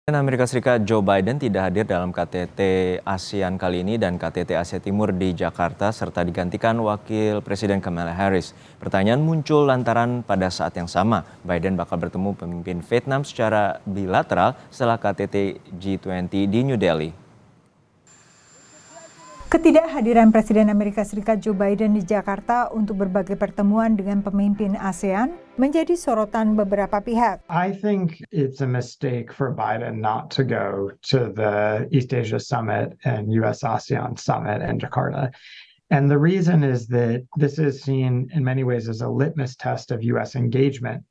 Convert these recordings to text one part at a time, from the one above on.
Presiden Amerika Serikat Joe Biden tidak hadir dalam KTT ASEAN kali ini dan KTT Asia Timur di Jakarta serta digantikan Wakil Presiden Kamala Harris. Pertanyaan muncul lantaran pada saat yang sama Biden bakal bertemu pemimpin Vietnam secara bilateral setelah KTT G20 di New Delhi. Ketidakhadiran Presiden Amerika Serikat Joe Biden di Jakarta untuk berbagai pertemuan dengan pemimpin ASEAN menjadi sorotan beberapa pihak. I think it's a mistake for Biden not to go to the East Asia Summit and US-ASEAN Summit in Jakarta. And the reason is that this is seen in many ways as a litmus test of US engagement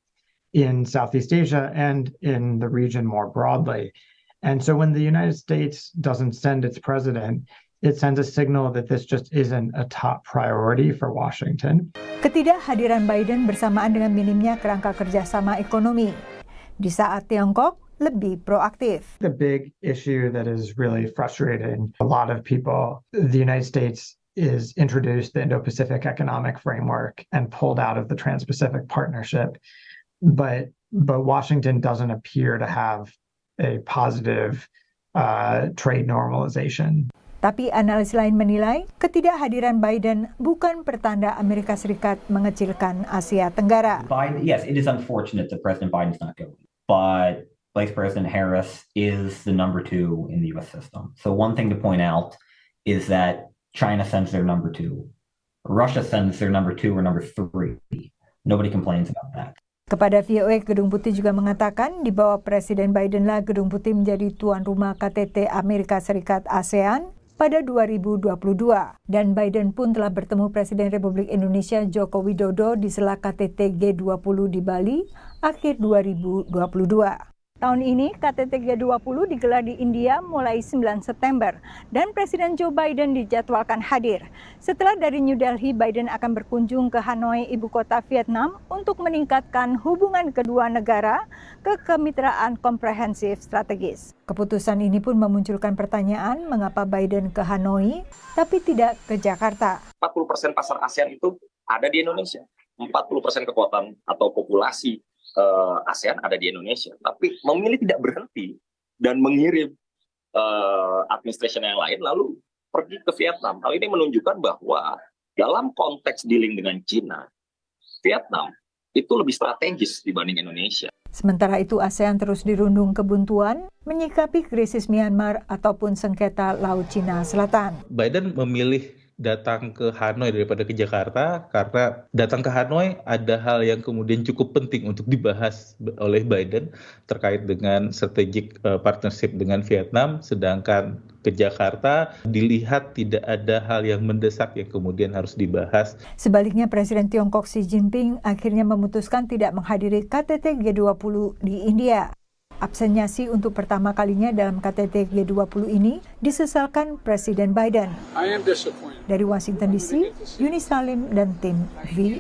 in Southeast Asia and in the region more broadly. And so when the United States doesn't send its president, it sends a signal that this just isn't a top priority for Washington. Ketidakhadiran Biden bersamaan dengan minimnya kerangka kerjasama ekonomi di saat Tiongkok lebih proaktif. The big issue that is really frustrating a lot of people, the United States is introduced the Indo-Pacific Economic Framework and pulled out of the Trans-Pacific Partnership, but Washington doesn't appear to have a positive trade normalization. Tapi analis lain menilai ketidakhadiran Biden bukan pertanda Amerika Serikat mengecilkan Asia Tenggara. Yes, it is unfortunate that President Biden's not going, but Vice President Harris is the number 2 in the U.S. system. So one thing to point out is that China sends their number 2. Russia sends their number 2 or number 3. Nobody complains about that. Kepada VOA, Gedung Putih juga mengatakan di bawah Presiden Bidenlah Gedung Putih menjadi tuan rumah KTT Amerika Serikat ASEAN pada 2022. Dan Biden pun telah bertemu Presiden Republik Indonesia Joko Widodo di sela KTT G20 di Bali akhir 2022. Tahun ini KTT G20 digelar di India mulai 9 September dan Presiden Joe Biden dijadwalkan hadir. Setelah dari New Delhi, Biden akan berkunjung ke Hanoi, ibu kota Vietnam, untuk meningkatkan hubungan kedua negara ke kemitraan komprehensif strategis. Keputusan ini pun memunculkan pertanyaan mengapa Biden ke Hanoi tapi tidak ke Jakarta. 40% pasar ASEAN itu ada di Indonesia. 40% kekuatan atau populasi ASEAN ada di Indonesia, tapi memilih tidak berhenti dan mengirim administration yang lain lalu pergi ke Vietnam. Hal ini menunjukkan bahwa dalam konteks dealing dengan China, Vietnam itu lebih strategis dibanding Indonesia. Sementara itu ASEAN terus dirundung kebuntuan menyikapi krisis Myanmar ataupun sengketa Laut Cina Selatan. Biden memilih datang ke Hanoi daripada ke Jakarta karena datang ke Hanoi ada hal yang kemudian cukup penting untuk dibahas oleh Biden terkait dengan strategic partnership dengan Vietnam, sedangkan ke Jakarta dilihat tidak ada hal yang mendesak yang kemudian harus dibahas. Sebaliknya Presiden Tiongkok Xi Jinping akhirnya memutuskan tidak menghadiri KTT G20 di India. Absennya Xi untuk pertama kalinya dalam KTT G20 ini disesalkan Presiden Biden. Dari Washington DC, Yuni Salim dan tim VOA.